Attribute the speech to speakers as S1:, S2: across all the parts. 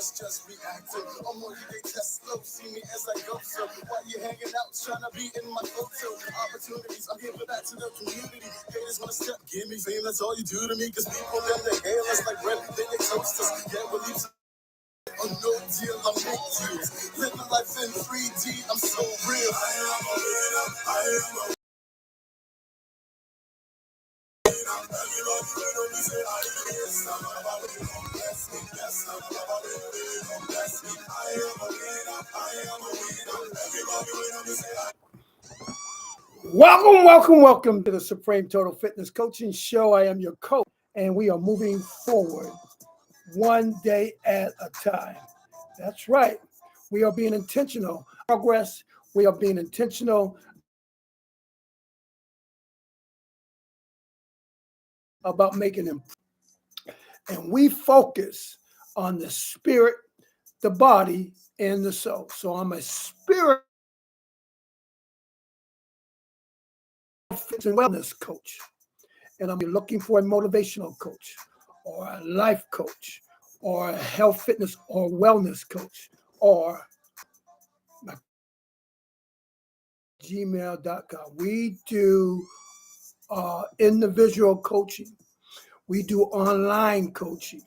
S1: let's just be acting. I'm on you, they test slow, see me as I go. So while you hanging out, trying to be in my photo opportunities, I'm giving back to the community. Haters wanna step, give me fame, that's all you do to me. Cause people them, they hail us like bread, then they toast us. Yeah, we'll leave a no deal, I make deals. Living life in 3D, I'm so real. I am a winner, I am a Welcome to the Supreme Total Fitness Coaching Show. I am your coach, and we are moving forward one day at a time. That's right. We are being intentional. Progress. We are being intentional about making them. And we focus on the spirit, the body, and the soul. So I'm a spirit fitness and wellness coach. And I'm looking for a motivational coach or a life coach or a health, fitness, or wellness coach or gmail.com. We do individual coaching. We do online coaching.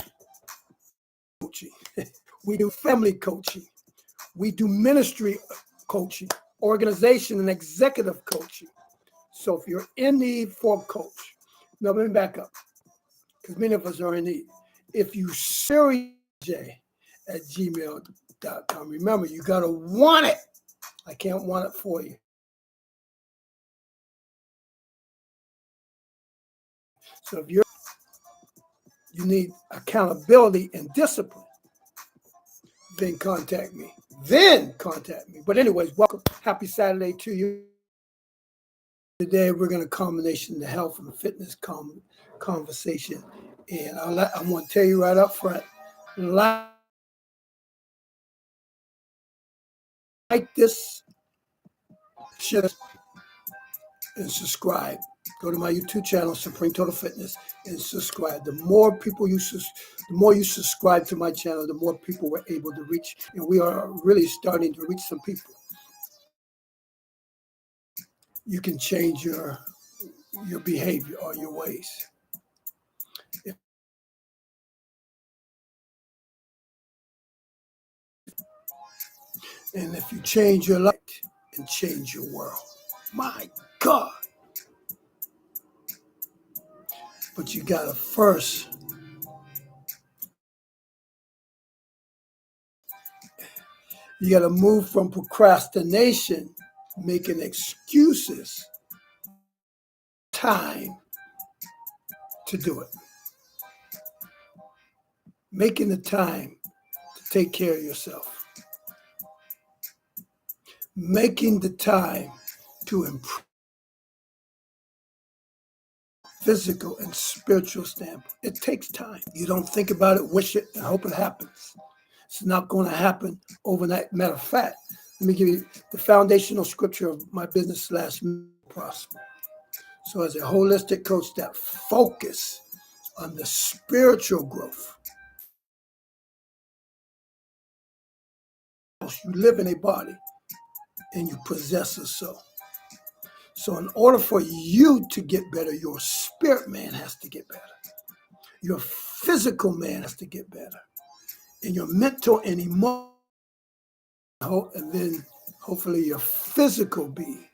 S1: We do family coaching. We do ministry coaching, organization and executive coaching. So if you're in need for a coach, now let me back up, because many of us are in need. If you SiriusJ@gmail.com, remember, you got to want it. I can't want it for you. So if you need accountability and discipline, then contact me. But anyways, welcome. Happy Saturday to you. Today, we're going to combination the health and fitness conversation. And I want to tell you right up front, like this, share and subscribe. Go to my YouTube channel, Supreme Total Fitness, and subscribe. The more you subscribe to my channel, the more people we're able to reach. And we are really starting to reach some people. You can change your behavior or your ways. And if you change your life and change your world, my God. But you got to first move from procrastination, making excuses, time to do it. Making the time to take care of yourself. Making the time to improve physical and spiritual standpoint. It takes time. You don't think about it, wish it, and hope it happens. It's not going to happen overnight. Matter of fact, let me give you the foundational scripture of my business / prosper. So as a holistic coach that focus on the spiritual growth, you live in a body and you possess a soul. So in order for you to get better, your spirit man has to get better. Your physical man has to get better. And your mental and emotional, and then hopefully your physical being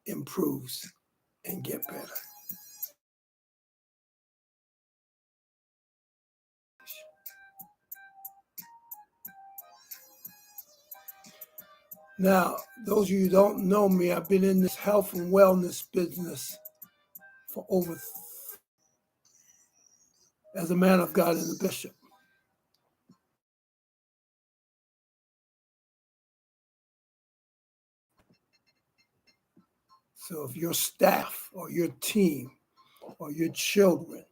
S1: improves and get better. Now, those of you who don't know me, I've been in this health and wellness business for over as a man of God and a bishop. So if your staff or your team or your children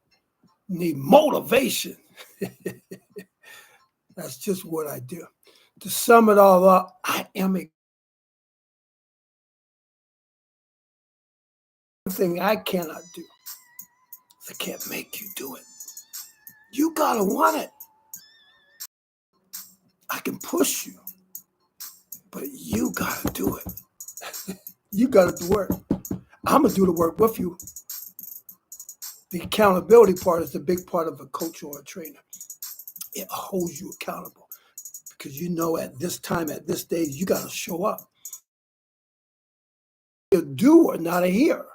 S1: need motivation, that's just what I do. To sum it all up, I am a thing I cannot do. I can't make you do it. You gotta want it.
S2: I can push you, but you got to do it. You got to do work. I'm going to do the work with you. The accountability part is a big part of a coach or a trainer. It holds you accountable because you know at this time, at this stage, you got to show up. You're a doer, not a hearer.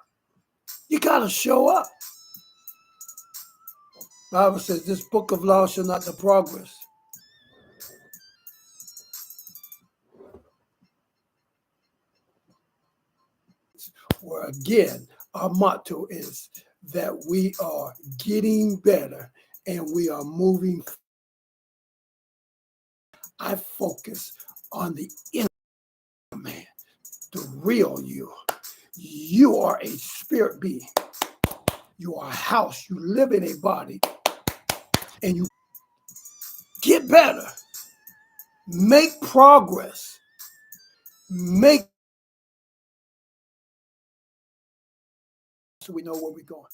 S2: You got to show up. The Bible says, this book of law shall not the progress. Where again, our motto is that we are getting better and we are moving. I focus on the inner man, the real you. You are a spirit being. You are a house. You live in a body. And you get better. Make progress. So we know where we're going.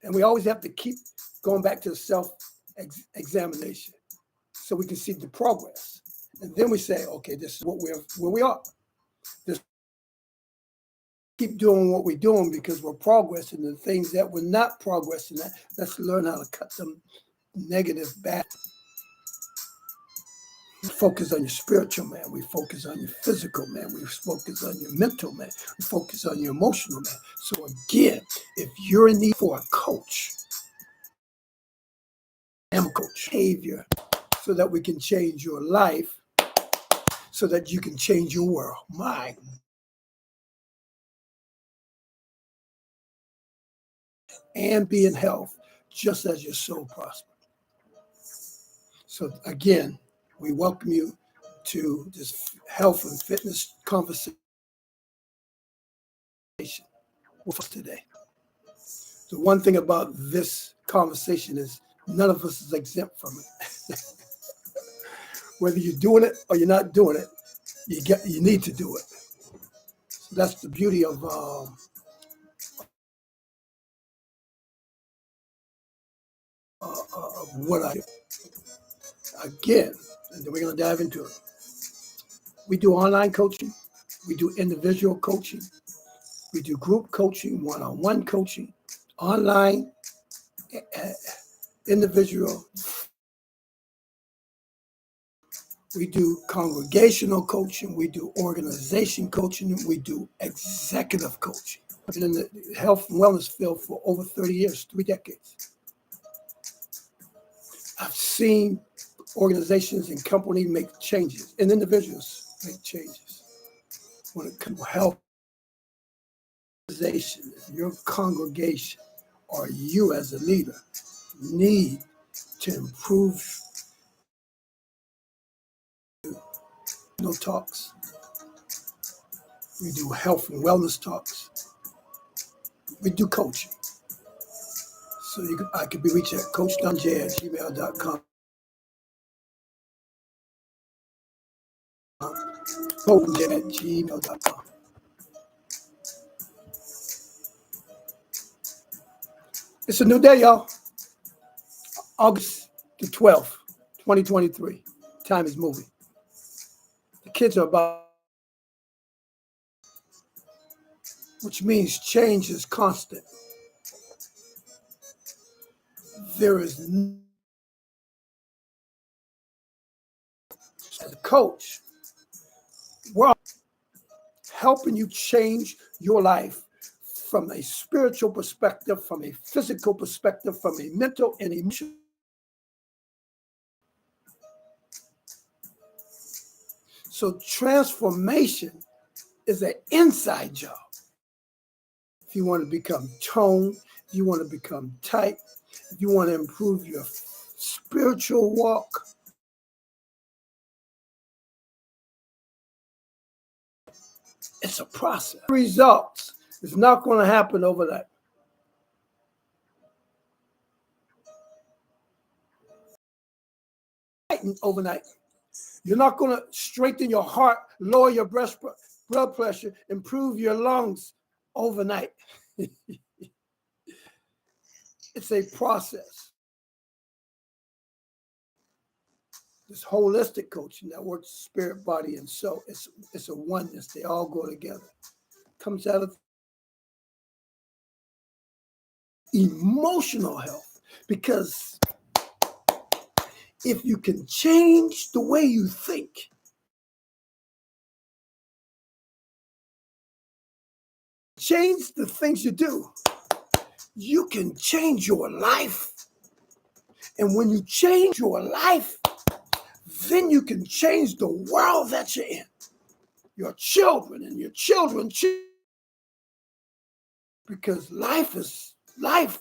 S2: And we always have to keep going back to the self-examination so we can see the progress. And then we say, okay, this is where we are. Keep doing what we're doing because we're progressing. The things that we're not progressing at, let's learn how to cut them negative back. We focus on your spiritual man. We focus on your physical man. We focus on your mental man. We focus on your emotional man. So again, if you're in need for a coach, I'm a coach. Behavior so that we can change your life, so that you can change your world. My and be in health, just as your soul prospers. So again, we welcome you to this health and fitness conversation with us today. The one thing about this conversation is none of us is exempt from it. Whether you're doing it or you're not doing it, you need to do it. So that's the beauty of what I do. Again, and then we're going to dive into it. We do online coaching. We do individual coaching. We do group coaching, one-on-one coaching, online, individual. We do congregational coaching. We do organization coaching. We do executive coaching. I've been in the health and wellness field for over 30 years, 3 decades. I've seen organizations and companies make changes, and individuals make changes. When it comes to health, organization, your congregation, or you as a leader need to improve. No talks. We do health and wellness talks. We do coaching. So I could be reached at coachdonj@gmail.com. coachdonj@gmail.com. It's a new day, y'all. August the 12th, 2023. Time is moving. The kids are about, which means change is constant. There is, as a coach, we're helping you change your life from a spiritual perspective, from a physical perspective, from a mental and emotional. So transformation is an inside job. If you want to become toned, if you want to become tight, if you want to improve your spiritual walk, it's a process. Results is not going to happen overnight. Overnight. You're not going to strengthen your heart, lower your blood pressure, improve your lungs overnight. It's a process. This holistic coaching that works spirit, body, and soul. It's a oneness. They all go together. Comes out of emotional health, because if you can change the way you think, change the things you do, you can change your life. And when you change your life, then you can change the world that you're in. Your children and your children, because life is life.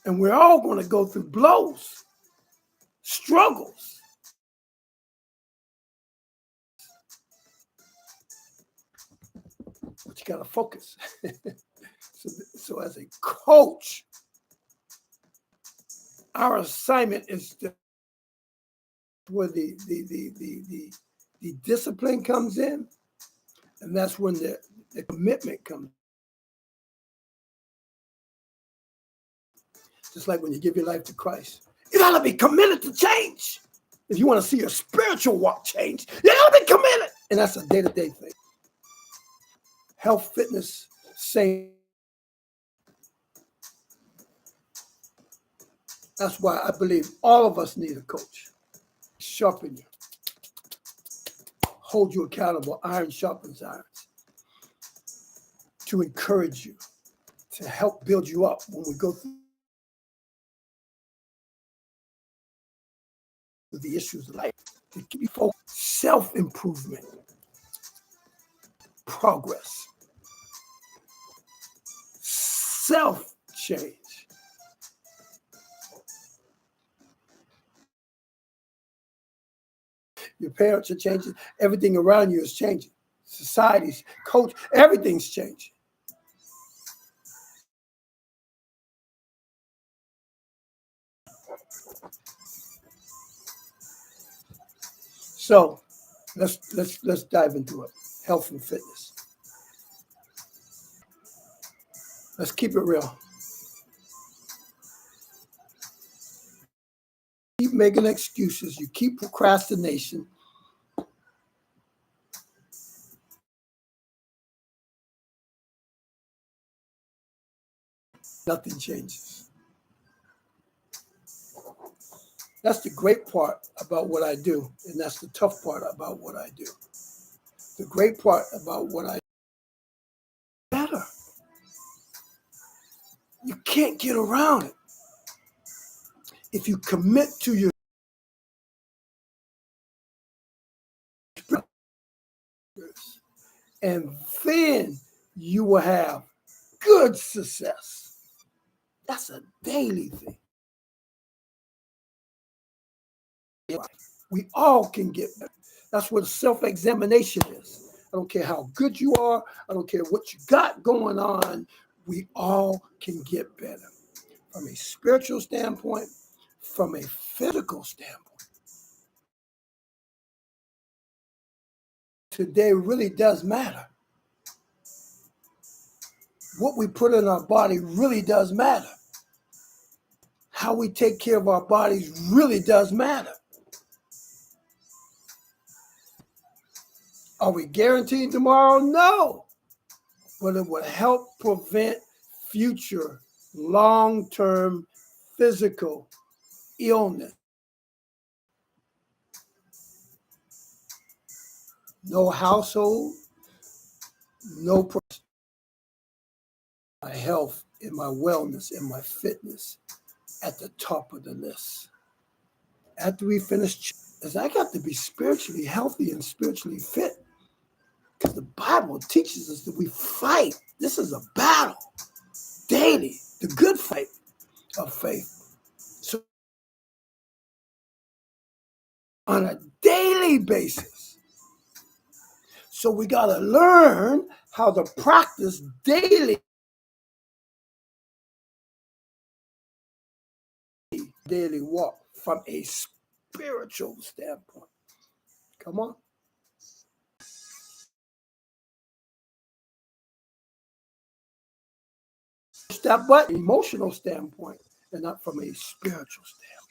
S2: And we're all going to go through blows, struggles. But you got to focus. So as a coach, our assignment is to where the discipline comes in, and that's when the commitment comes. Just like when you give your life to Christ, you got to be committed to change. If you want to see your spiritual walk change, you got to be committed. And that's a day-to-day thing. Health, fitness, same. That's why I believe all of us need a coach. Sharpen you. Hold you accountable. Iron sharpens iron. To encourage you. To help build you up when we go through the issues of life. To keep you focused. Self-improvement. Progress. Self-change. Your parents are changing. Everything around you is changing. Society's, coach, everything's changing. So let's dive into it. Health and fitness. Let's keep it real. Keep making excuses. You keep procrastination. Nothing changes. That's the great part about what I do, and that's the tough part about what I do. The great part about what I do better. You can't get around it. If you commit to your and then you will have good success. That's a daily thing. We all can get better. That's what self-examination is. I don't care how good you are. I don't care what you got going on. We all can get better. From a spiritual standpoint, from a physical standpoint. Today really does matter. What we put in our body really does matter. How we take care of our bodies really does matter. Are we guaranteed tomorrow? No. But it will help prevent future long-term physical illness. No household, no person. My health and my wellness and my fitness at the top of the list. After we finish, as I got to be spiritually healthy and spiritually fit, because the Bible teaches us that we fight. This is a battle daily, the good fight of faith. So on a daily basis. So we got to learn how to practice daily walk from a spiritual standpoint. Come on. Step but emotional standpoint and not from a spiritual standpoint.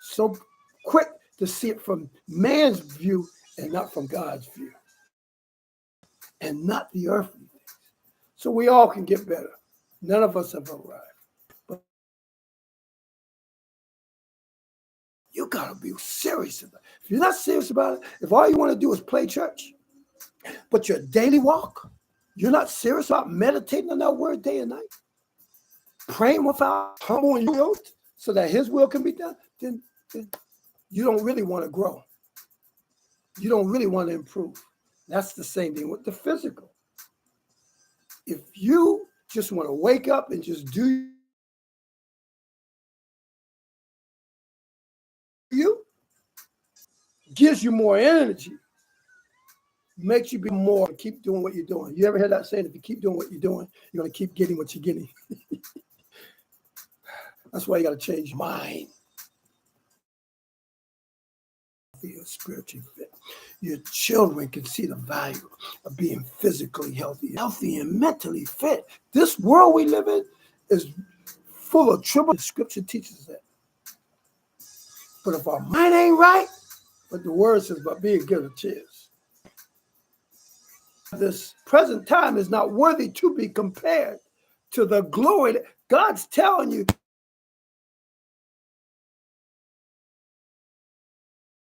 S2: So quick to see it from man's view and not from God's view, and not the earthly things. So we all can get better. None of us have arrived. But you got to be serious about it. If you're not serious about it, if all you want to do is play church, but your daily walk, you're not serious about meditating on that word day and night, praying without humbling you so that his will can be done, then you don't really want to grow. You don't really want to improve. That's the same thing with the physical. If you just want to wake up and just do you, gives you more energy, makes you be more, keep doing what you're doing. You ever heard that saying, if you keep doing what you're doing, you're going to keep getting what you're getting. That's why you got to change your mind. You're spiritually fit. Your children can see the value of being physically healthy and mentally fit. This world we live in is full of trouble. Scripture teaches that. But if our mind ain't right, but the word says about being good at cheers. This present time is not worthy to be compared to the glory that God's telling you.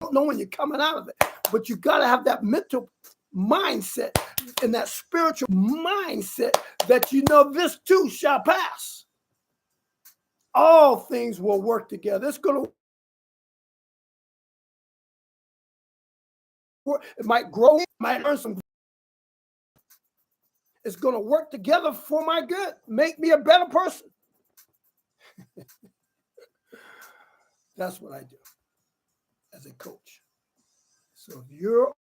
S2: You don't know when you're coming out of it, but you got to have that mental mindset and that spiritual mindset that you know this too shall pass. All things will work together. It's going to work. It might grow, it might earn some. It's going to work together for my good, make me a better person. That's what I do as a coach. So if you're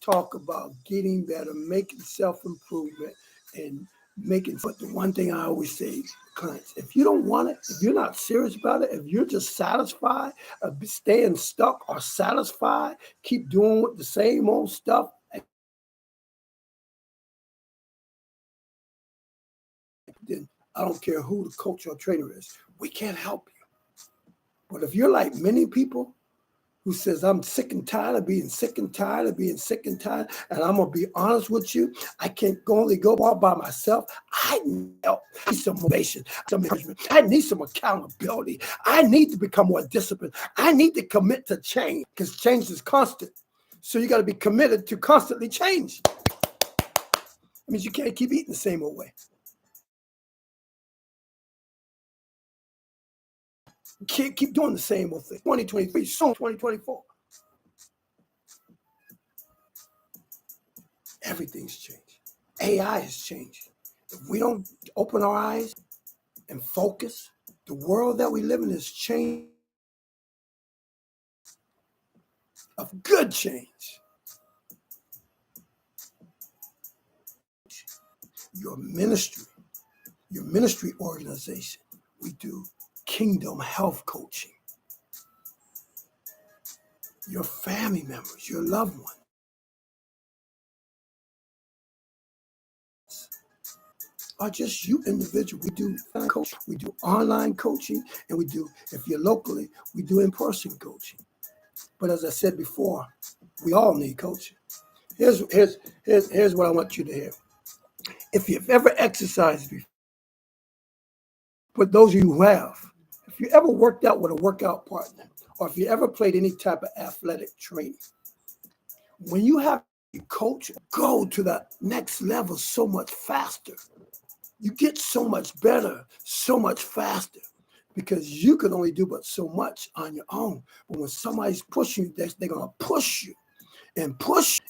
S2: talk about getting better, making self-improvement, and making, but the one thing I always say to clients, if you don't want it, if you're not serious about it, if you're just satisfied of staying stuck or satisfied, keep doing the same old stuff, then I don't care who the coach or trainer is, we can't help you. But if you're like many people who says, I'm sick and tired of being sick and tired of being sick and tired, and I'm going to be honest with you, I can't only go all by myself. I need help. I need some motivation, some encouragement. I need some accountability. I need to become more disciplined. I need to commit to change because change is constant. So you got to be committed to constantly change. That means you can't keep eating the same old way. You can't keep doing the same old thing. 2023, soon 2024. Everything's changed. AI has changed. If we don't open our eyes and focus, the world that we live in is changed. Of good change. Your ministry organization, we do Kingdom Health Coaching. Your family members, your loved ones. Or just you individual. We do coaching, we do online coaching, and we do, if you're locally, we do in-person coaching. But as I said before, we all need coaching. Here's what I want you to hear. If you've ever exercised before, for those of you who have, if you ever worked out with a workout partner, or if you ever played any type of athletic training, when you have a coach, go to the next level so much faster. You get so much better, so much faster, because you can only do but so much on your own. But when somebody's pushing you, they're going to push you and push you.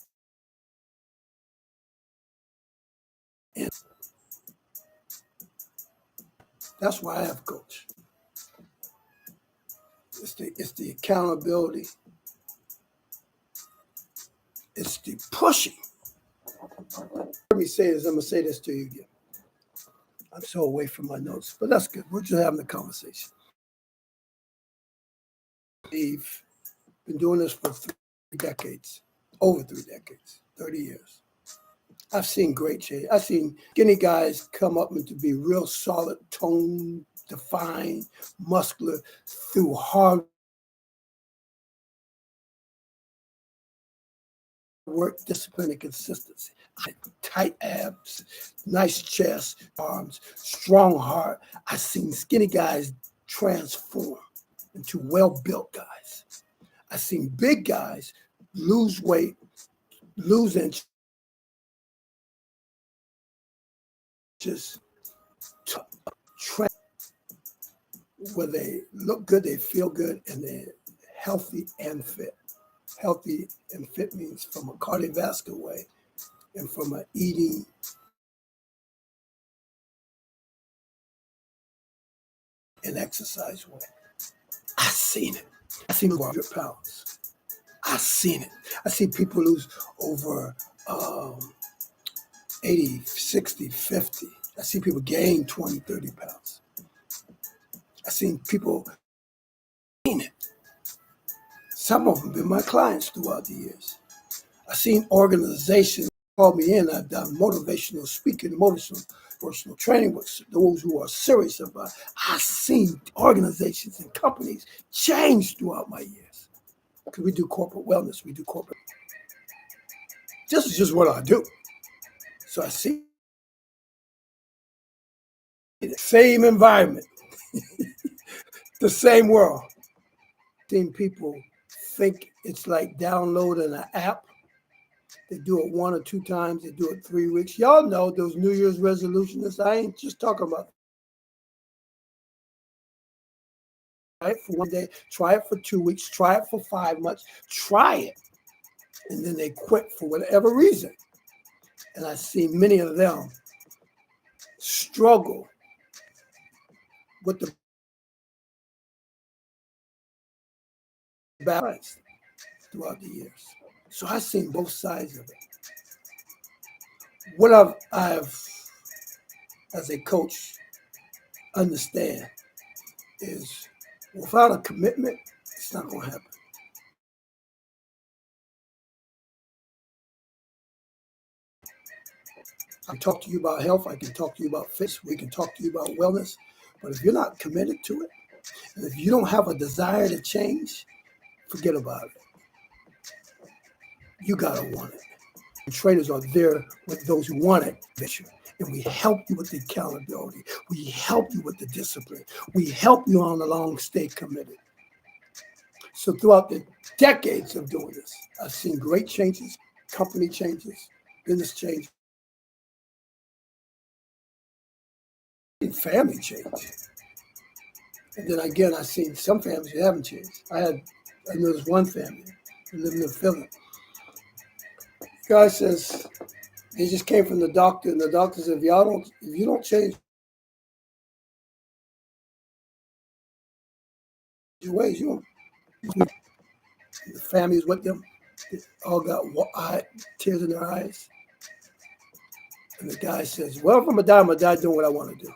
S2: And that's why I have a coach. It's the accountability. It's the pushing. Let me say this. I'm going to say this to you again. I'm so away from my notes, but that's good. We're just having a conversation. We've been doing this for 3 decades, over 3 decades, 30 years. I've seen great change. I've seen skinny guys come up and to be real solid, toned, defined, muscular through hard work, discipline, and consistency. Tight abs, nice chest, arms, strong heart. I've seen skinny guys transform into well-built guys. I've seen big guys lose weight, lose inches, where they look good, they feel good, and they're healthy and fit. Healthy and fit means from a cardiovascular way and from an eating and exercise way. I've seen it. I've seen over 100 pounds. I've seen it. I see people lose over 80, 60, 50. I see people gain 20, 30 pounds. I've seen people gain it. Some of them have been my clients throughout the years. I've seen organizations call me in. I've done motivational speaking, motivational training with those who are serious about it. I've seen organizations and companies change throughout my years. Because we do corporate wellness, we do corporate. This is just what I do. So I see the same environment, the same world. Seen people think it's like downloading an app. They do it 1 or 2 times. They do it 3 weeks. Y'all know those New Year's resolutions. I ain't just talking about. Try it for 1 day. Try it for 2 weeks. Try it for 5 months. Try it. And then they quit for whatever reason. And I see many of them struggle with the balance throughout the years. So I've seen both sides of it. What I've as a coach, understand is without a commitment, it's not going to happen. I can talk to you about health. I can talk to you about fitness. We can talk to you about wellness. But if you're not committed to it, and if you don't have a desire to change, forget about it. You got to want it. And trainers are there with those who want it. And we help you with the accountability. We help you with the discipline. We help you on the long stay committed. So throughout the decades of doing this, I've seen great changes, company changes, business change, and family change. And then again, I've seen some families that haven't changed. I know this one family living in Philly. The guy says he just came from the doctor, and the doctor said, if you don't change your ways, you don't. The family's with them. They all got tears in their eyes. And the guy says, well, if I'm going to die doing what I want to do.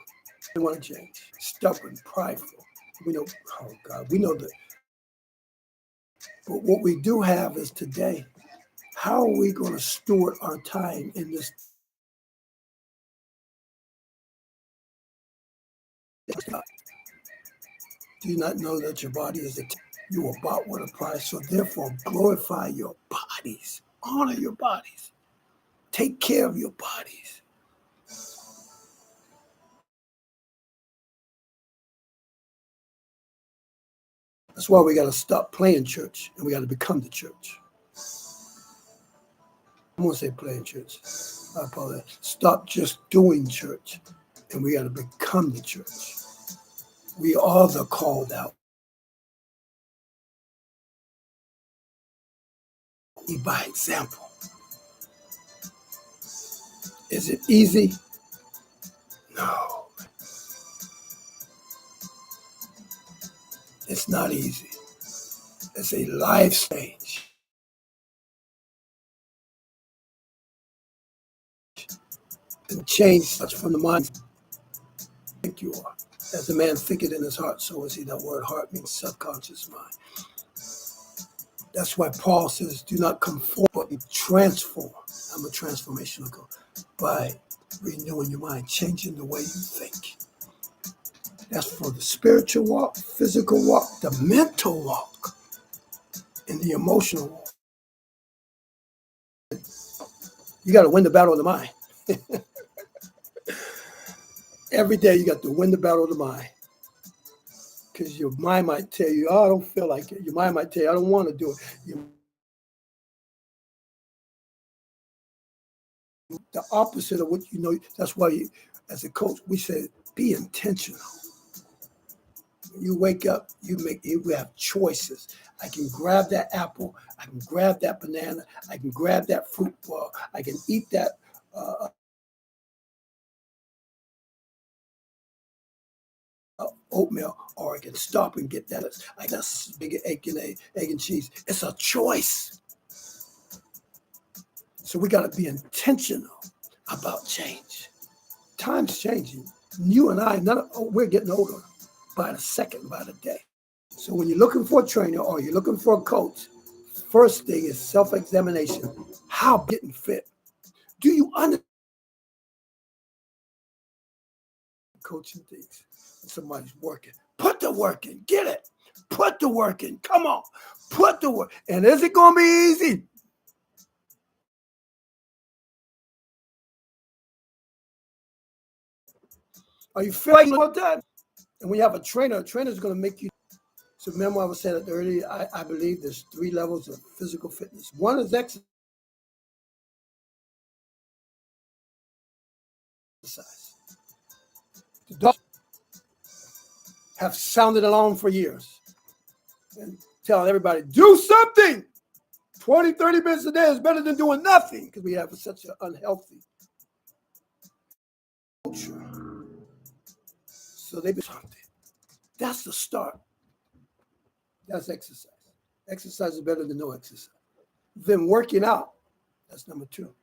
S2: I want to change. Stubborn, prideful. We know, oh God, we know that. But what we do have is today, how are we going to steward our time in this? Do you not know that your body is you were bought with a price? So therefore, glorify your bodies. Honor your bodies. Take care of your bodies. That's why we got to stop playing church and we got to become the church. I won't say playing church. I apologize. Stop just doing church and we got to become the church. We are the called out. By example. Is it easy? No. It's not easy. It's a life stage. And change starts from the mind. Think you are. As a man thinketh in his heart, so is he. That word heart means subconscious mind. That's why Paul says, do not conform, but be transformed. I'm a transformational coach. By renewing your mind, changing the way you think. That's for the spiritual walk, physical walk, the mental walk, and the emotional walk. You got to win the battle of the mind. Every day you got to win the battle of the mind. Because your mind might tell you, oh, I don't feel like it. Your mind might tell you, I don't want to do it. The opposite of what you know. That's why you, as a coach, we say, be intentional. When you wake up, you have choices. I can grab that apple. I can grab that banana. I can grab that fruit ball. I can eat that oatmeal, or I can stop and get that. I got a big egg and cheese. It's a choice. So we got to be intentional about change. Time's changing. You and I, we're getting older by the second, by the day. So when you're looking for a trainer or you're looking for a coach, first thing is self-examination. How getting fit? Do you understand coaching things? Somebody's working. Put the work in. Get it. Put the work in. Come on. Put the work. And is it going to be easy? Are you feeling all the time? And when you have a trainer's going to make you. So remember I was saying it earlier, I believe there's 3 levels of physical fitness. One is exercise. The dogs have sounded alarm for years and telling everybody, do something. 20, 30 minutes a day is better than doing nothing because we have such an unhealthy culture. So they do something. That's the start. That's exercise. Exercise is better than no exercise. Then working out, that's number 2.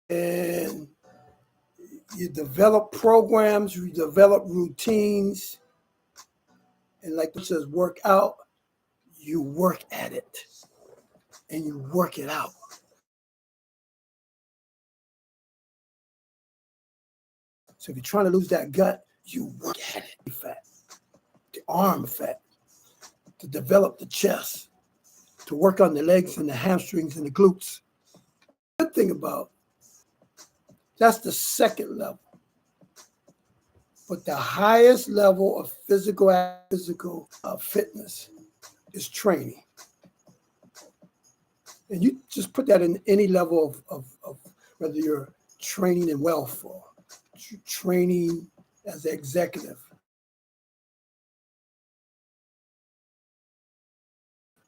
S2: And you develop programs, you develop routines, and like it says, work out, you work at it, and you work it out. So if you're trying to lose that gut, you work at it. The fat, the arm fat, to develop the chest, to work on the legs and the hamstrings and the glutes. Good thing about that's the second level. But the highest level of physical fitness is training. And you just put that in any level of whether you're training in wealth or training as an executive.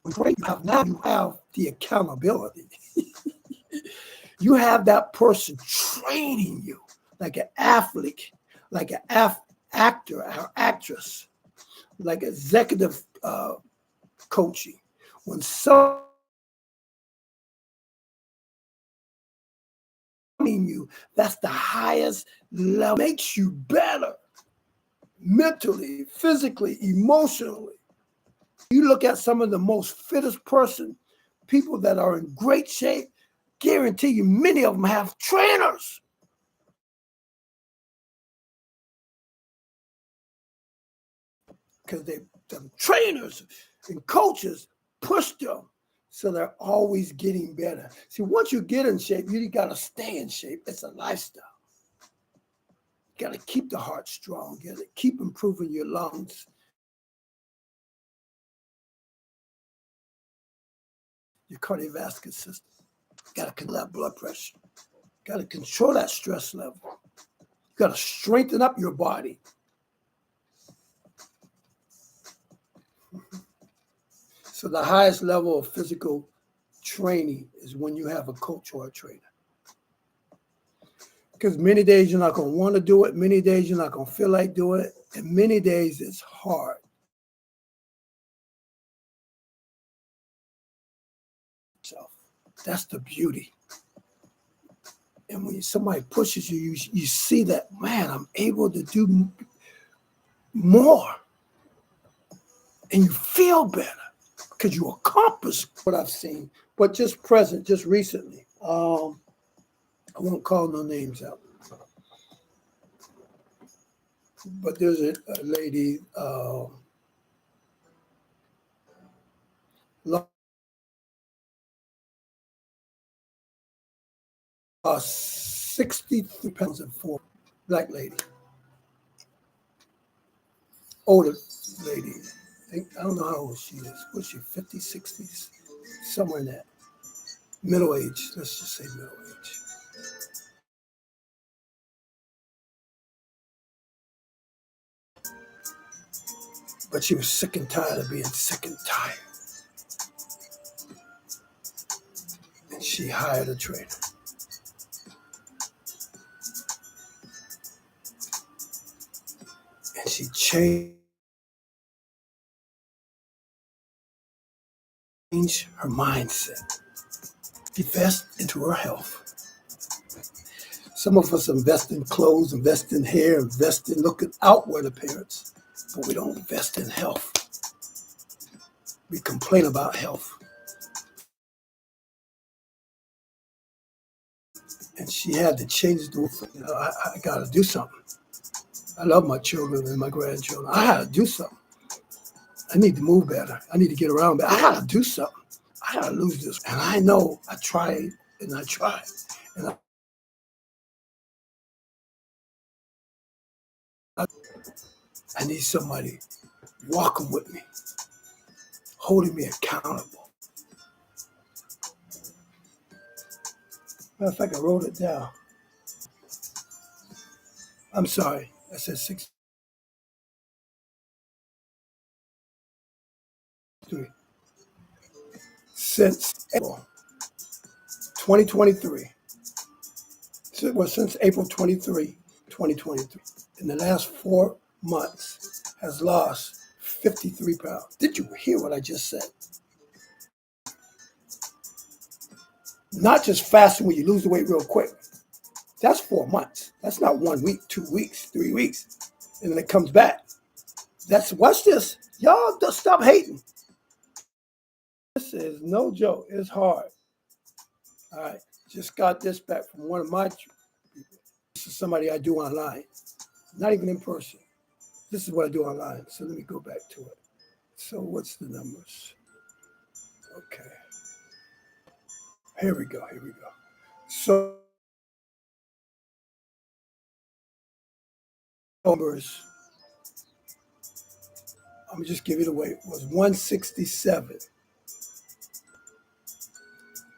S2: Now you have the accountability. You have that person training you like an athlete, like an actor or actress, like executive coaching. When you, that's the highest level, makes you better mentally, physically, emotionally. You look at some of the most fittest people that are in great shape, guarantee you many of them have trainers. Because the trainers and coaches push them so they're always getting better. See, once you get in shape, you got to stay in shape. It's a lifestyle. You got to keep the heart strong. You got to keep improving your lungs. Your cardiovascular system. Got to control that blood pressure. Got to control that stress level. Got to strengthen up your body. So the highest level of physical training is when you have a coach or a trainer. Because many days you're not going to want to do it. Many days you're not going to feel like doing it. And many days it's hard. So that's the beauty. And when somebody pushes you, you see that, man, I'm able to do more. And you feel better because you accomplished what I've seen. But just recently, I won't call no names out. But there's a lady, lost 63 pounds and 4. Black lady, older lady. I don't know how old she is. Was she 50s, 60s? Somewhere in that. Middle age. Let's just say middle age. But she was sick and tired of being sick and tired. And she hired a trainer. And she changed her mindset. Invest into her health. Some of us invest in clothes, invest in hair, invest in looking outward appearance, but we don't invest in health. We complain about health. And she had to change the, I got to do something. I love my children and my grandchildren. I had to do something. I need to move better. I need to get around better. I had to do something. I got to lose this. And I know I tried and I tried. And I need somebody walking with me, holding me accountable. Matter of fact, I wrote it down. I'm sorry. I said 63. Since April 2023. Well, since April 23, 2023. In the last 4 months, has lost 53 pounds. Did you hear what I just said? Not just fasting when you lose the weight real quick. That's 4 months. That's not 1 week, 2 weeks, 3 weeks. And then it comes back. Watch this. Y'all just stop hating. This is no joke. It's hard. All right. Just got this back from one of my people. This is somebody I do online. Not even in person. This is what I do online. So let me go back to it. So what's the numbers? Okay. Here we go. So numbers, I'm gonna just give it away. It was 167.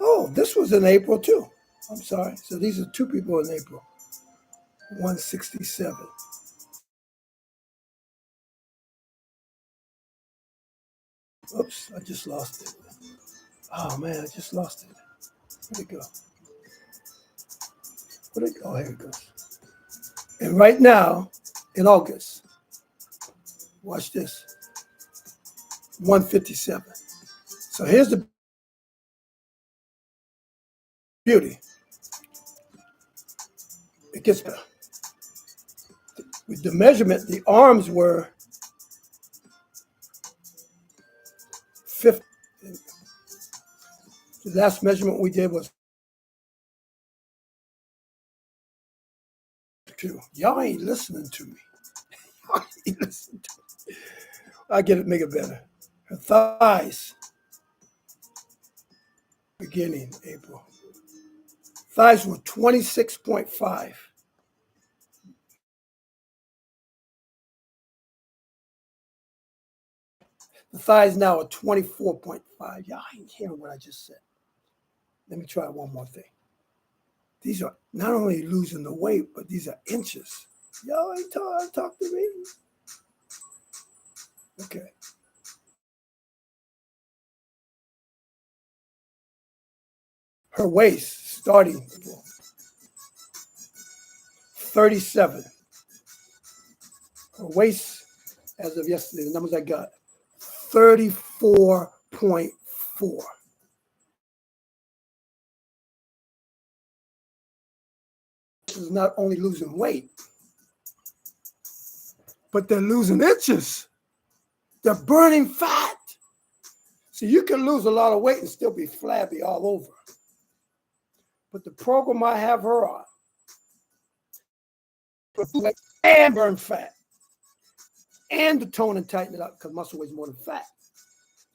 S2: Oh, this was in April too. I'm sorry. So these are 2 people in April. 167. Oops, I just lost it. Oh man, I just lost it. Where'd it go? Oh, here it goes. And right now, in August, watch this. 157. So here's the beauty. It gets better. With the measurement, the arms were 50. The last measurement we did was 2. Y'all ain't listening to me. Y'all ain't listening to me. I get it, make it better. Her thighs, beginning April. Thighs were 26.5. The thighs now are 24.5. Y'all ain't hearing what I just said. Let me try one more thing. These are not only losing the weight, but these are inches. Y'all ain't talk to me. Okay. Her waist starting 37. Her waist, as of yesterday, the numbers I got, 34.4. This is not only losing weight, but they're losing inches. They're burning fat. So you can lose a lot of weight and still be flabby all over. But the program I have her on, and burn fat, and to tone and tighten it up because muscle weighs more than fat.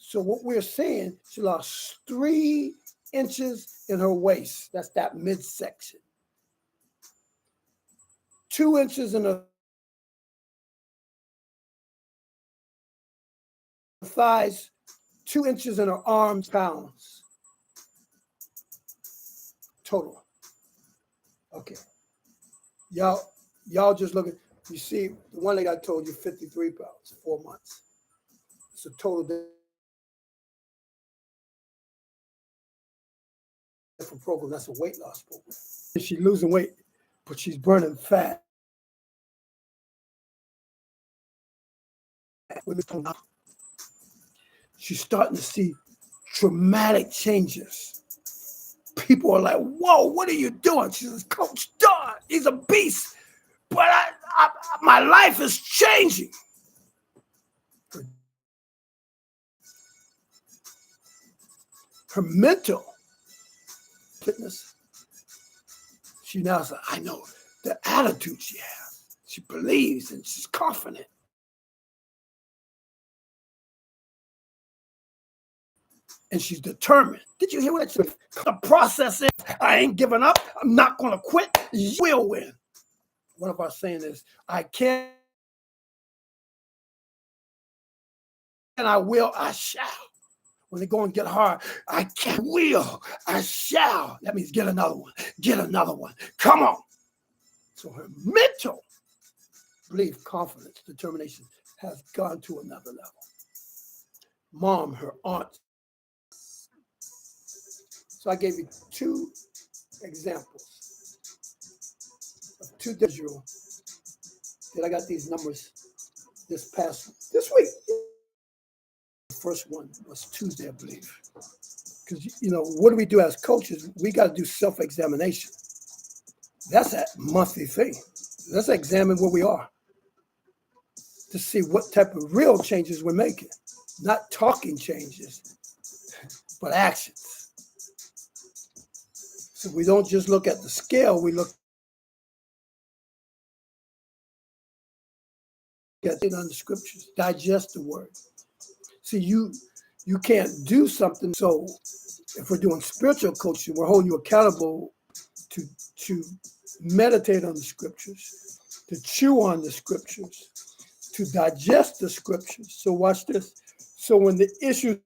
S2: So what we're saying, she lost 3 inches in her waist. That's that midsection. 2 inches in her thighs, 2 inches in her arms, pounds total. Okay. Y'all just look at, you see, the one that I told you, 53 pounds, 4 months. It's a total different program. That's a weight loss program. She's losing weight, but she's burning fat. She's starting to see dramatic changes. People are like, whoa, what are you doing? She says, Coach Don, he's a beast, but my life is changing. Her mental fitness, she now says, I know the attitude she has. She believes and she's confident. And she's determined. Did you hear what I said? The process is, I ain't giving up. I'm not going to quit. You will win. One of our saying is, I can, and I will, I shall. When they go and get hard, I can, will, I shall. That means get another one. Get another one. Come on. So her mental belief, confidence, determination has gone to another level. Mom, her aunt. So I gave you 2 examples of 2 digital that I got these numbers this week. The first one was Tuesday, I believe. Because, what do we do as coaches? We got to do self-examination. That's that monthly thing. Let's examine where we are to see what type of real changes we're making. Not talking changes, but actions. So we don't just look at the scale, we look at it on the scriptures, digest the word. See, you can't do something. So if we're doing spiritual coaching, we're holding you accountable to meditate on the scriptures, to chew on the scriptures, to digest the scriptures. So watch this. So when the issue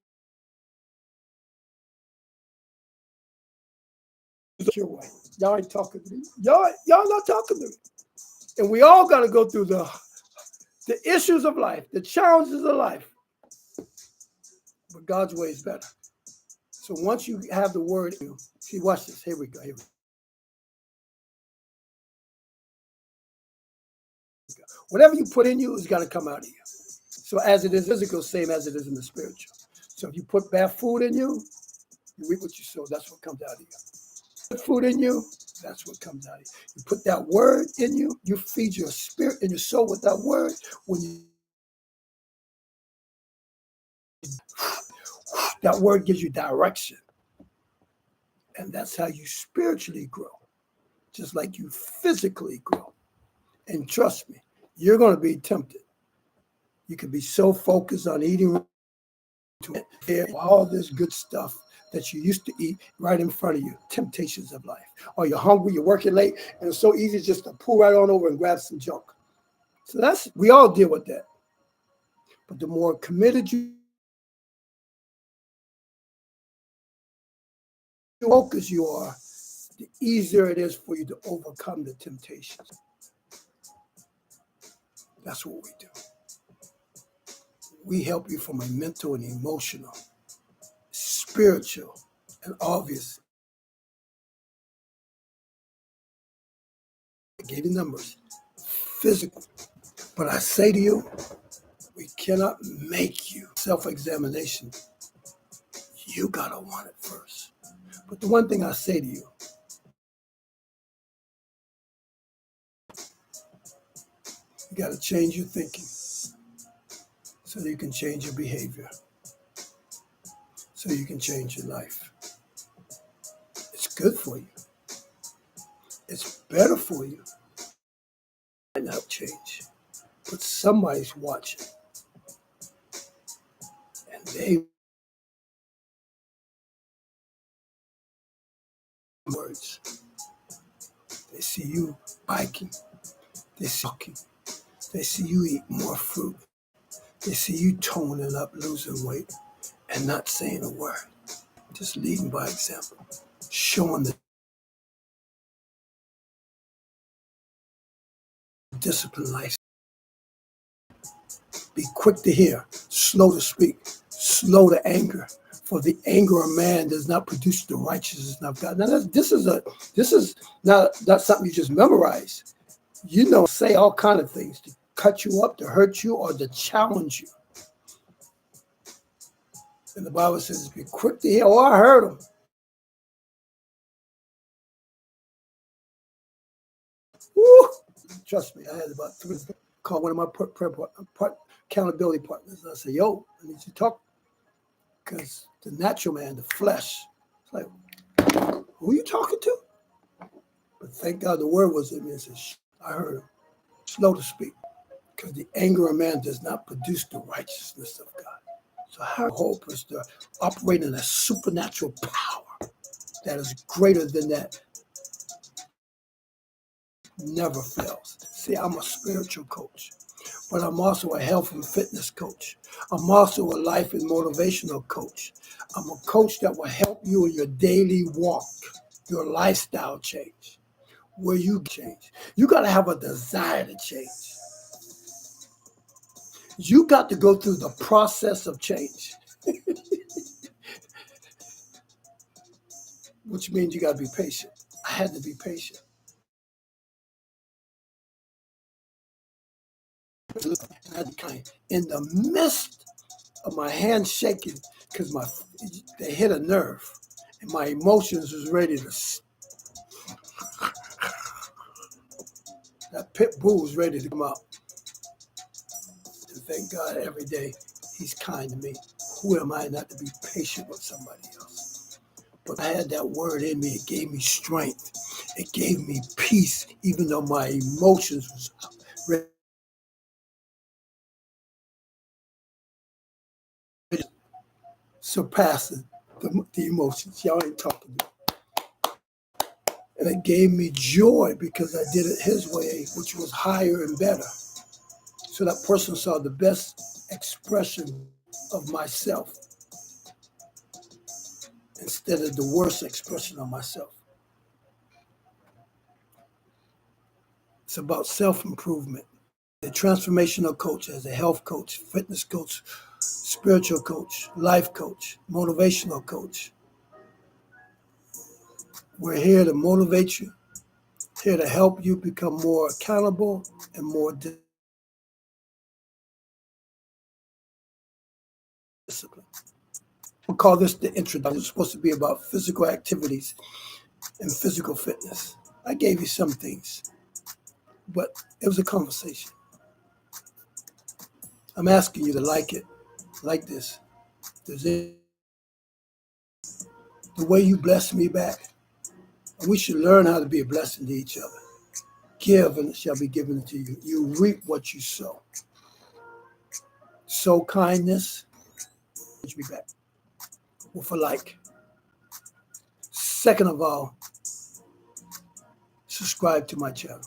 S2: your way, y'all ain't talking to me. Y'all not talking to me. And we all got to go through the issues of life, the challenges of life. But God's way is better. So once you have the word, see, watch this. Here we go. Whatever you put in you is going to come out of you. So as it is physical, same as it is in the spiritual. So if you put bad food in you, you reap what you sow. That's what comes out of you. Put food in you, that's what comes out of you. You put that word in you, you feed your spirit and your soul with that word. That word gives you direction. And that's how you spiritually grow, just like you physically grow. And trust me, you're going to be tempted. You can be so focused on eating all this good stuff that you used to eat right in front of you, temptations of life. Or you're hungry, you're working late, and it's so easy just to pull right on over and grab some junk. So we all deal with that. But the more committed you focus you are, the easier it is for you to overcome the temptations. That's what we do. We help you from a mental and emotional, spiritual, and obvious. I gave you numbers, physical. But I say to you, we cannot make you self-examination. You gotta want it first. But the one thing I say to you, you gotta change your thinking so that you can change your behavior, so you can change your life. It's good for you. It's better for you. Might not change, but somebody's watching, and they words. They see you biking. They see you walking. They see you eat more fruit. They see you toning up, losing weight, and not saying a word. Just leading by example, showing the disciplined life. Be quick to hear, slow to speak, slow to anger. For the anger of man does not produce the righteousness of God. Now, this is not something you just memorize. You know, say all kind of things to cut you up, to hurt you, or to challenge you. And the Bible says, be quick to hear. Oh, I heard him. Woo! Trust me, I had about 3 call one of my accountability partners. I said, yo, I need you to talk. Because the natural man, the flesh, it's like, who are you talking to? But thank God the word was in me and said, I heard him. Slow to speak. Because the anger of man does not produce the righteousness of God. So our hope is to operate in a supernatural power that is greater than that. Never fails. See, I'm a spiritual coach, but I'm also a health and fitness coach. I'm also a life and motivational coach. I'm a coach that will help you in your daily walk, your lifestyle change, where you change. You got to have a desire to change. You got to go through the process of change, which means you got to be patient. I had to be patient. In the midst of my hands shaking because they hit a nerve and my emotions was ready to, that pit bull was ready to come out. And thank God every day he's kind to me. Who am I not to be patient with somebody else? But I had that word in me. It gave me strength. It gave me peace, even though my emotions was ready. Surpassing the emotions. Y'all ain't talking to me. And it gave me joy because I did it his way, which was higher and better. So that person saw the best expression of myself instead of the worst expression of myself. It's about self-improvement. A transformational coach, as a health coach, fitness coach, spiritual coach, life coach, motivational coach. We're here to motivate you, here to help you become more accountable and more disciplined. We call this the introduction. It's supposed to be about physical activities and physical fitness. I gave you some things, but it was a conversation. I'm asking you to like it, like this. The way you bless me back, and we should learn how to be a blessing to each other. Give and it shall be given to you. You reap what you sow. Sow kindness, me back with a like. Second of all, subscribe to my channel.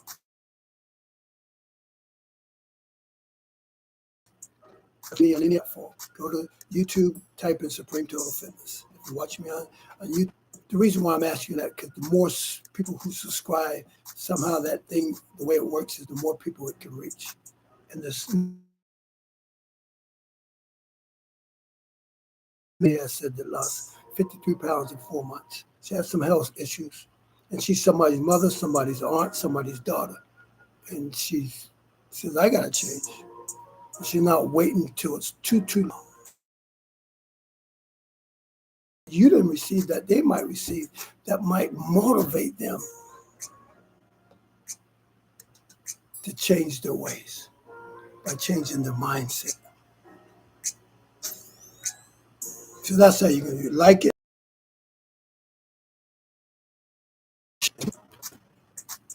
S2: Me on any platform. Go to YouTube, type in Supreme Total Fitness. If you watch me on YouTube, the reason why I'm asking you that, because the more people who subscribe, somehow that thing, the way it works is the more people it can reach. And this Mia said that lost 53 pounds in 4 months. She has some health issues. And she's somebody's mother, somebody's aunt, somebody's daughter. And she says, I got to change. And she's not waiting until it's too long. You didn't receive that, they might receive, that might motivate them to change their ways by changing their mindset. So that's how you're going to like it.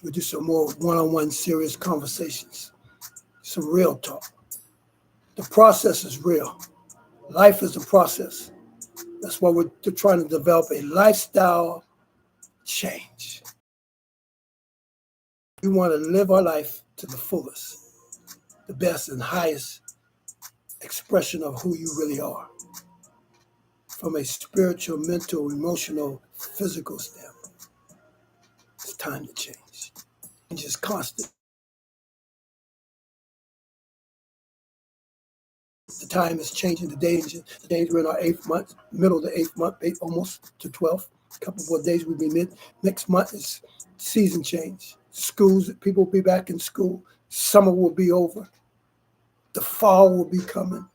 S2: We'll do some more one-on-one serious conversations, some real talk. The process is real. Life is a process. That's why we're trying to develop a lifestyle change. We want to live our life to the fullest, the best and highest expression of who you really are, from a spiritual, mental, emotional, physical standpoint. It's time to change. And just constant. The time is changing. The days we're in our 8th month, middle of the 8th month, almost to 12th. A couple more days we'll be mid. Next month is season change. Schools, people will be back in school. Summer will be over. The fall will be coming.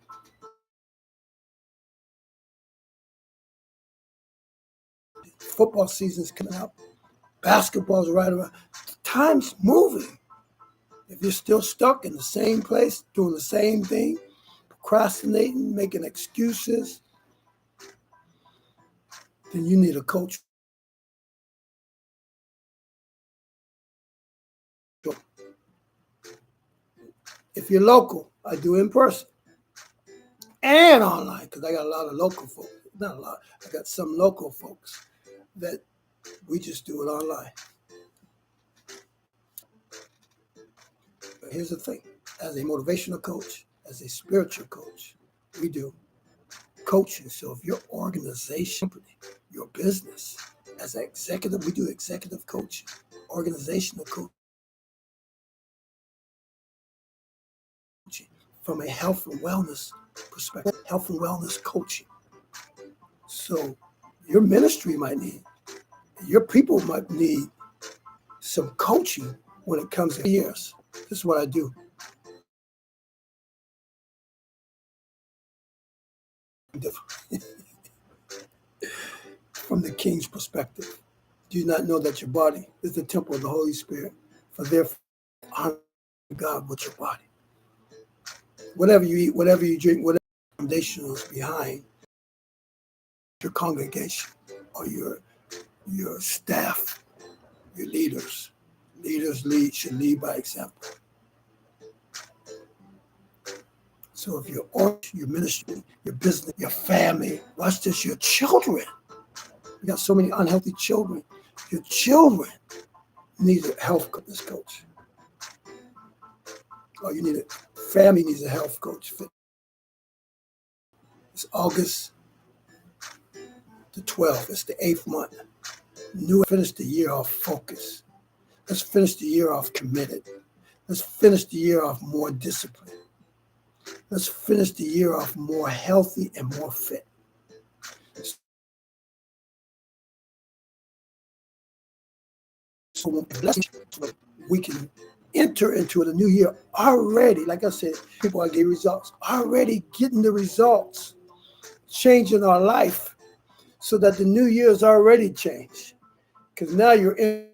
S2: Football season's coming up. Basketball's right around. Time's moving. If you're still stuck in the same place, doing the same thing, procrastinating, making excuses, then you need a coach. If you're local, I do in person and online, because I got a lot of local folks. Not a lot. I got some local folks that we just do it online. But here's the thing. As a motivational coach, as a spiritual coach, we do coaching. So if your organization, your business, as an executive, we do executive coaching, organizational coaching, from a health and wellness perspective, health and wellness coaching. So your ministry might need, your people might need some coaching when it comes to years. This is what I do. From the king's perspective, do you not know that your body is the temple of the Holy Spirit? For therefore, honor God with your body. Whatever you eat, whatever you drink, whatever foundation is behind your congregation or your staff, your leaders. Leaders should lead by example. So if your ministry, your business, your family, watch this, your children. You got so many unhealthy children. Your children need a health coach. Or you need family needs a health coach. It's August the 12th. It's the 8th month. Finish the year off focused. Let's finish the year off committed. Let's finish the year off more disciplined. Let's finish the year off more healthy and more fit. So we can enter into the new year already, like I said, people I get results, already getting the results, changing our life so that the new year is already changed. Because now you're in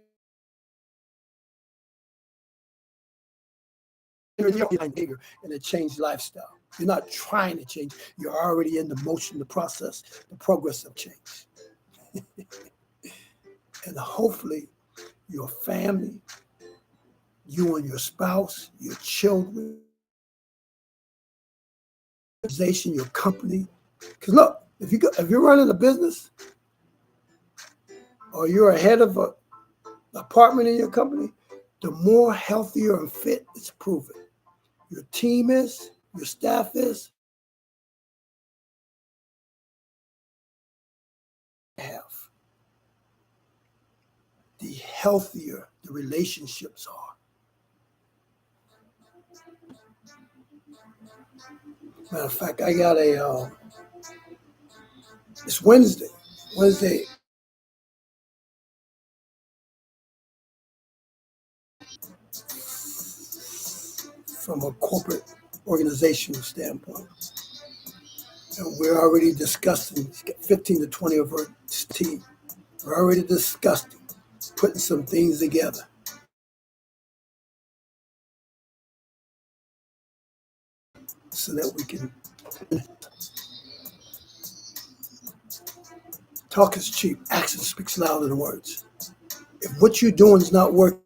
S2: bigger in a changed lifestyle. You're not trying to change. You're already in the motion, the process, the progress of change. And hopefully your family, you and your spouse, your children, your company. Because look, if you're running a business or you're a head of an department in your company, the more healthier and fit it's proven. Your team is, your staff is, the healthier the relationships are. Matter of fact, I got it's Wednesday from a corporate organizational standpoint. And we're already discussing, 15 to 20 of our team, we're already discussing putting some things together. So that we can, talk is cheap, action speaks louder than words. If what you're doing is not working,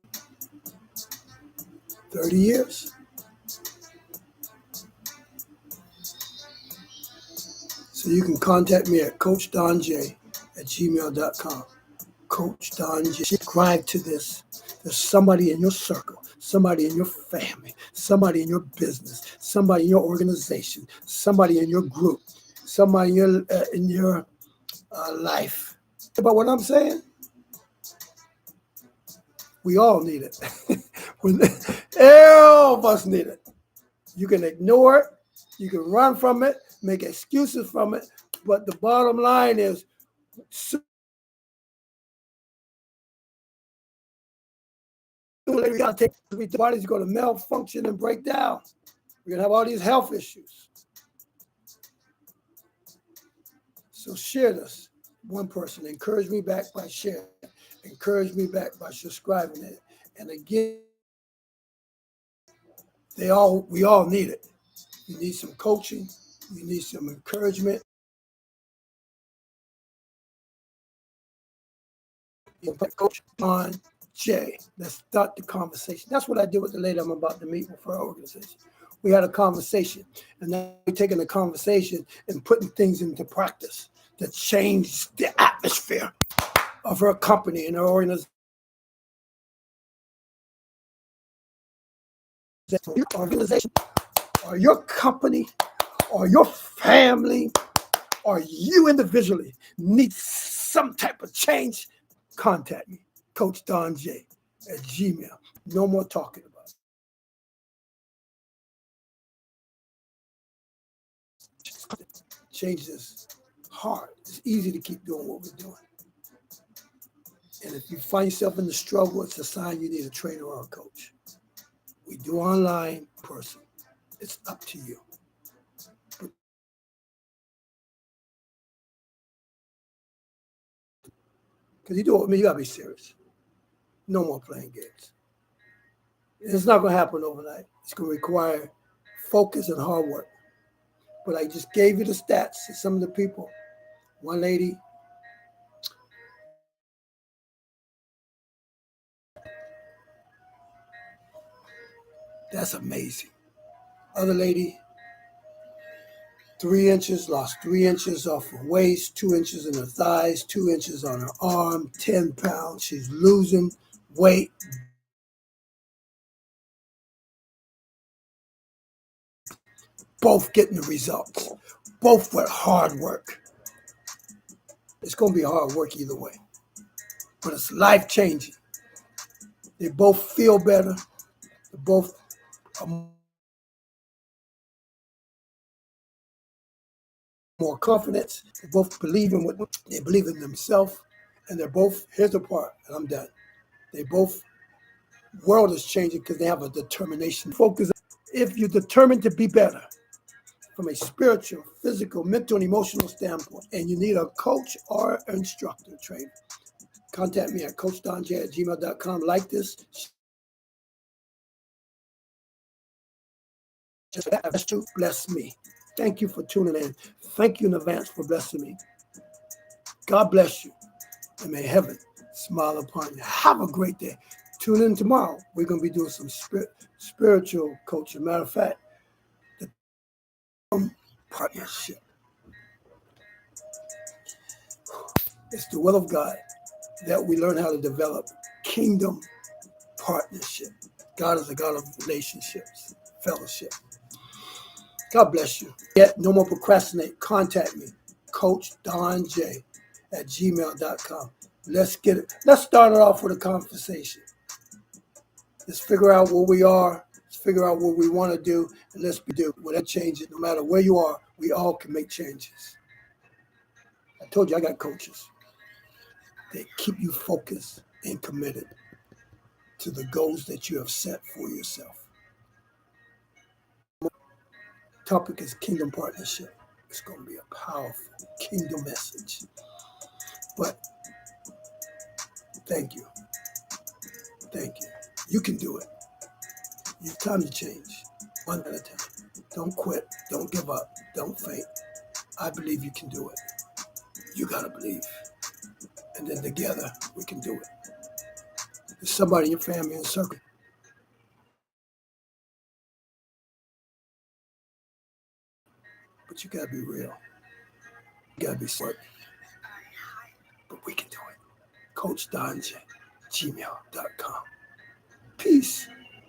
S2: 30 years. So you can contact me at CoachDonJ@gmail.com. Coach Don J. Subscribe to this. There's somebody in your circle, somebody in your family, somebody in your business, somebody in your organization, somebody in your group, somebody in your life. About what I'm saying? We all need it. All of us need it. You can ignore it. You can run from it, make excuses from it. But the bottom line is, we got to take, the body's going to malfunction and break down. We're going to have all these health issues. So share this. One person. Encourage me back by sharing. Encourage me back by subscribing it. And again, we all need it. You need some coaching. You need some encouragement. Coach Don J. Let's start the conversation. That's what I did with the lady I'm about to meet for our organization. We had a conversation, and now we're taking the conversation and putting things into practice that change the atmosphere of her company and her organization. Your organization, or your company, or your family, or you individually need some type of change, contact me, Coach Don J at Gmail. No more talking about it. Change is hard. It's easy to keep doing what we're doing. And if you find yourself in the struggle, it's a sign you need a trainer or a coach. We do online, person. It's up to you. Because you do it with me, you got to be serious. No more playing games. It's not going to happen overnight. It's going to require focus and hard work. But I just gave you the stats of some of the people. One lady, that's amazing. Other lady, 3 inches, lost 3 inches off her waist, 2 inches in her thighs, 2 inches on her arm, 10 pounds. She's losing weight. Both getting the results. Both with hard work. It's going to be hard work either way. But it's life-changing. They both feel better. They both are more confidence. They both believe in what they believe in themselves. And they're both, here's the part, and I'm done. They both, world is changing because they have a determination. Focus. If you're determined to be better from a spiritual, physical, mental, and emotional standpoint, and you need a coach or instructor, trainer, contact me at coachdonj@gmail.com. Like this. Just to bless me. Thank you for tuning in. Thank you in advance for blessing me. God bless you. And may heaven smile upon you. Have a great day. Tune in tomorrow. We're going to be doing some spiritual coaching. Matter of fact, the partnership. It's the will of God that we learn how to develop kingdom partnership. God is a God of relationships, fellowship. God bless you. Yet, no more procrastinate. Contact me, Coach Don J @gmail.com. Let's get it. Let's start it off with a conversation. Let's figure out where we are. Let's figure out what we want to do, and let's do whatever changes. No matter where you are, we all can make changes. I told you I got coaches. They keep you focused and committed to the goals that you have set for yourself. Topic is kingdom partnership. It's going to be a powerful kingdom message. But thank you. Thank you. You can do it. It's time to change. One at a time. Don't quit. Don't give up. Don't faint. I believe you can do it. You got to believe. And then together, we can do it. There's somebody in your family and circle. But you got to be real. You got to be smart. But we can do it. CoachDonJ@gmail.com. Peace.